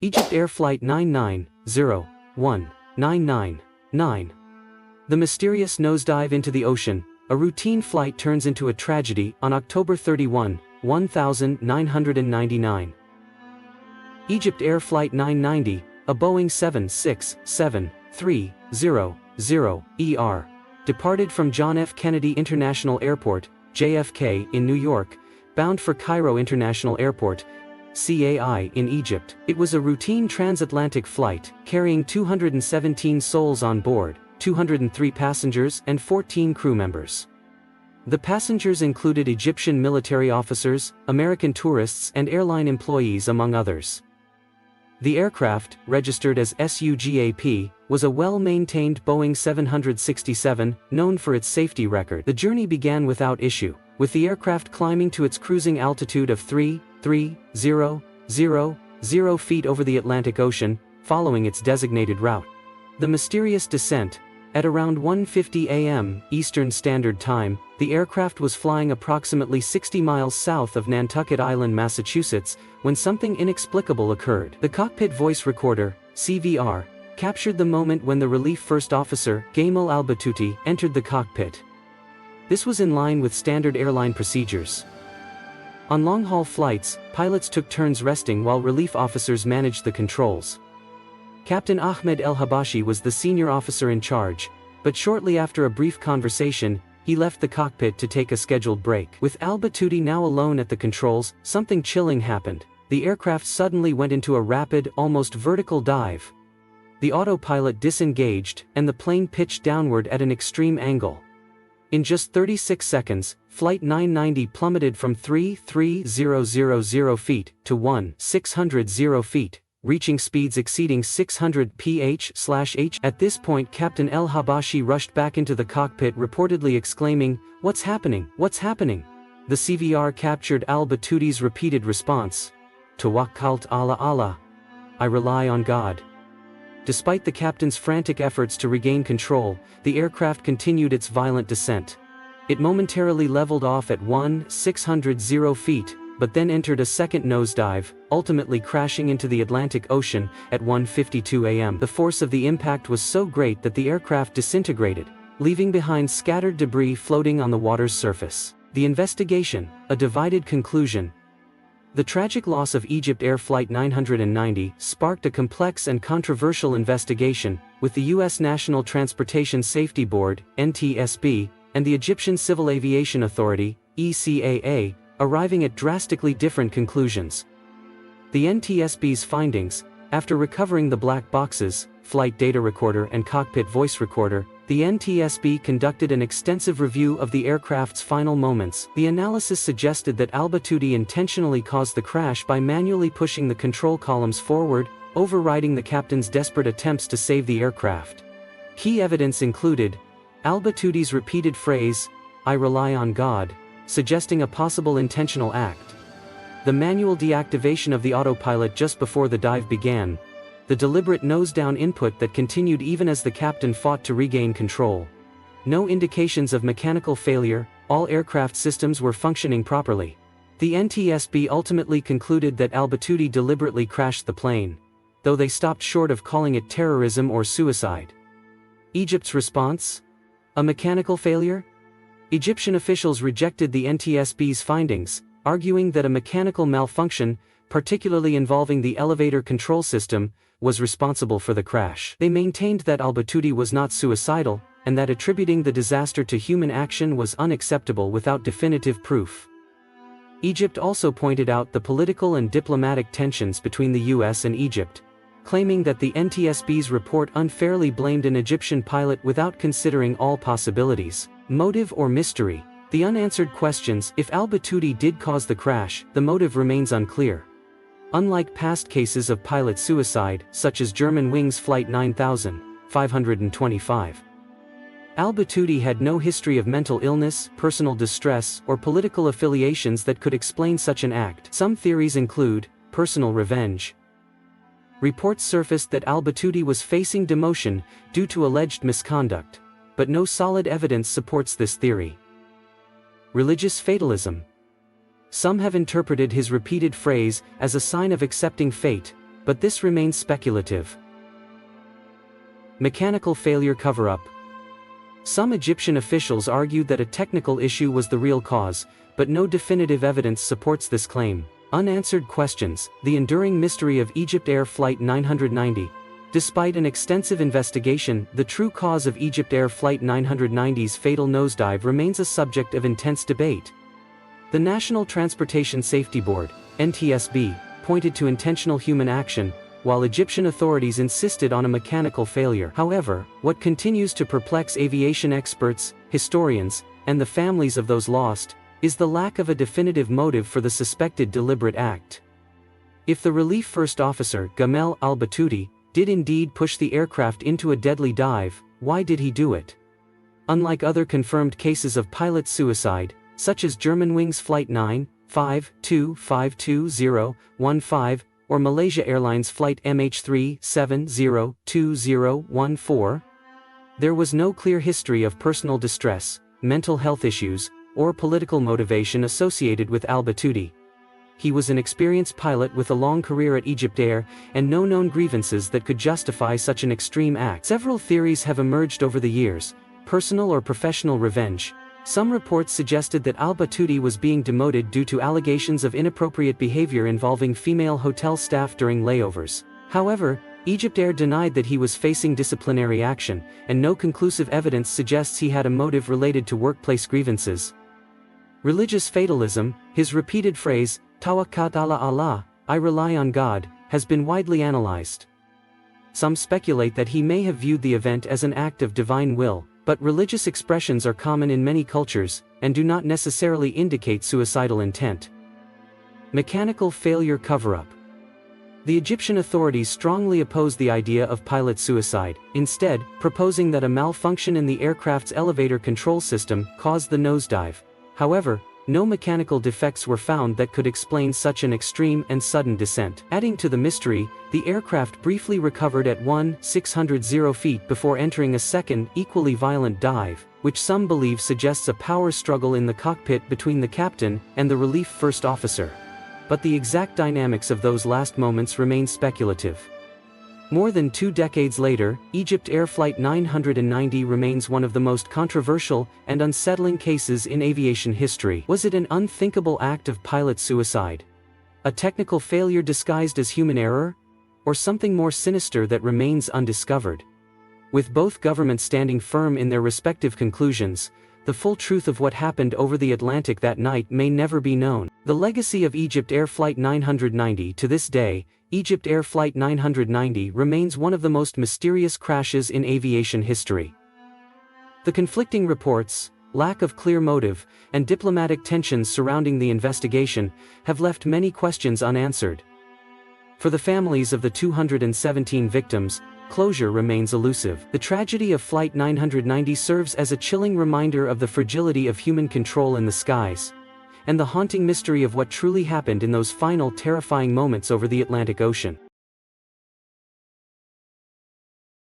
EgyptAir Flight 9901999. The mysterious nosedive into the ocean, a routine flight turns into a tragedy on October 31, 1999. EgyptAir Flight 990, a Boeing 767-300ER, departed from John F. Kennedy International Airport, JFK, in New York, bound for Cairo International Airport, CAI, in Egypt. It was a routine transatlantic flight, carrying 217 souls on board, 203 passengers and 14 crew members. The passengers included Egyptian military officers, American tourists and airline employees among others. The aircraft, registered as SUGAP, was a well-maintained Boeing 767, known for its safety record. The journey began without issue, with the aircraft climbing to its cruising altitude of 3,300 feet over the Atlantic Ocean, following its designated route. The mysterious descent. At around 1:50 a.m. Eastern Standard Time, the aircraft was flying approximately 60 miles south of Nantucket Island, Massachusetts, when something inexplicable occurred. The cockpit voice recorder, CVR, captured the moment when the relief first officer, Gamal al-Batouti, entered the cockpit. This was in line with standard airline procedures. On long-haul flights, pilots took turns resting while relief officers managed the controls. Captain Ahmed El-Habashi was the senior officer in charge, but shortly after a brief conversation, he left the cockpit to take a scheduled break. With al-Batouti now alone at the controls, something chilling happened. The aircraft suddenly went into a rapid, almost vertical dive. The autopilot disengaged, and the plane pitched downward at an extreme angle. In just 36 seconds, Flight 990 plummeted from 3,300 feet to 1,600 feet, reaching speeds exceeding 600 mph/h. At this point, Captain El-Habashi rushed back into the cockpit, reportedly exclaiming, "What's happening? What's happening?" The CVR captured al-Batouti's repeated response, "Tawakkalt ala Allah. I rely on God." Despite the captain's frantic efforts to regain control, the aircraft continued its violent descent. It momentarily leveled off at 1,600 feet, but then entered a second nosedive, ultimately crashing into the Atlantic Ocean at 1:52 a.m. The force of the impact was so great that the aircraft disintegrated, leaving behind scattered debris floating on the water's surface. The investigation, a divided conclusion. The tragic loss of EgyptAir Flight 990 sparked a complex and controversial investigation, with the U.S. National Transportation Safety Board, NTSB, and the Egyptian Civil Aviation Authority, ECAA, arriving at drastically different conclusions. The NTSB's findings, after recovering the black boxes, flight data recorder and cockpit voice recorder, the NTSB conducted an extensive review of the aircraft's final moments. The analysis suggested that al-Batouti intentionally caused the crash by manually pushing the control columns forward, overriding the captain's desperate attempts to save the aircraft. Key evidence included al-Batouti's repeated phrase, "I rely on God," suggesting a possible intentional act. The manual deactivation of the autopilot just before the dive began. The deliberate nose-down input that continued even as the captain fought to regain control. No indications of mechanical failure, all aircraft systems were functioning properly. The NTSB ultimately concluded that al-Batouti deliberately crashed the plane, though they stopped short of calling it terrorism or suicide. Egypt's response? A mechanical failure? Egyptian officials rejected the NTSB's findings, arguing that a mechanical malfunction, particularly involving the elevator control system, was responsible for the crash. They maintained that al-Batouti was not suicidal, and that attributing the disaster to human action was unacceptable without definitive proof. Egypt also pointed out the political and diplomatic tensions between the US and Egypt, claiming that the NTSB's report unfairly blamed an Egyptian pilot without considering all possibilities. Motive or mystery? The unanswered questions. If al-Batouti did cause the crash, the motive remains unclear. Unlike past cases of pilot suicide, such as Germanwings Flight 9525, al-Batouti had no history of mental illness, personal distress, or political affiliations that could explain such an act. Some theories include personal revenge. Reports surfaced that al-Batouti was facing demotion due to alleged misconduct, but no solid evidence supports this theory. Religious fatalism. Some have interpreted his repeated phrase as a sign of accepting fate, but this remains speculative. Mechanical failure cover-up. Some Egyptian officials argued that a technical issue was the real cause, but no definitive evidence supports this claim. Unanswered questions, the enduring mystery of EgyptAir Flight 990. Despite an extensive investigation, the true cause of EgyptAir Flight 990's fatal nosedive remains a subject of intense debate. The National Transportation Safety Board, NTSB, pointed to intentional human action, while Egyptian authorities insisted on a mechanical failure. However, what continues to perplex aviation experts, historians, and the families of those lost, is the lack of a definitive motive for the suspected deliberate act. If the relief first officer, Gamal al-Batouti, did indeed push the aircraft into a deadly dive, why did he do it? Unlike other confirmed cases of pilot suicide, such as Germanwings Flight 9525215, or Malaysia Airlines Flight MH3702014, there was no clear history of personal distress, mental health issues, or political motivation associated with al-Batouti. He was an experienced pilot with a long career at EgyptAir, and no known grievances that could justify such an extreme act. Several theories have emerged over the years: personal or professional revenge. Some reports suggested that al-Batouti was being demoted due to allegations of inappropriate behavior involving female hotel staff during layovers. However, EgyptAir denied that he was facing disciplinary action, and no conclusive evidence suggests he had a motive related to workplace grievances. Religious fatalism, his repeated phrase, "Tawakkat ala Allah, I rely on God," has been widely analyzed. Some speculate that he may have viewed the event as an act of divine will, but religious expressions are common in many cultures, and do not necessarily indicate suicidal intent. Mechanical failure cover-up. The Egyptian authorities strongly oppose the idea of pilot suicide, instead, proposing that a malfunction in the aircraft's elevator control system caused the nosedive. However, no mechanical defects were found that could explain such an extreme and sudden descent. Adding to the mystery, the aircraft briefly recovered at 1,600 feet before entering a second, equally violent dive, which some believe suggests a power struggle in the cockpit between the captain and the relief first officer. But the exact dynamics of those last moments remain speculative. More than 2 decades later, EgyptAir Flight 990 remains one of the most controversial and unsettling cases in aviation history. Was it an unthinkable act of pilot suicide? A technical failure disguised as human error? Or something more sinister that remains undiscovered? With both governments standing firm in their respective conclusions, the full truth of what happened over the Atlantic that night may never be known. The legacy of EgyptAir Flight 990 to this day, EgyptAir Flight 990 remains one of the most mysterious crashes in aviation history. The conflicting reports, lack of clear motive, and diplomatic tensions surrounding the investigation have left many questions unanswered. For the families of the 217 victims, closure remains elusive. The tragedy of Flight 990 serves as a chilling reminder of the fragility of human control in the skies, and the haunting mystery of what truly happened in those final terrifying moments over the Atlantic Ocean.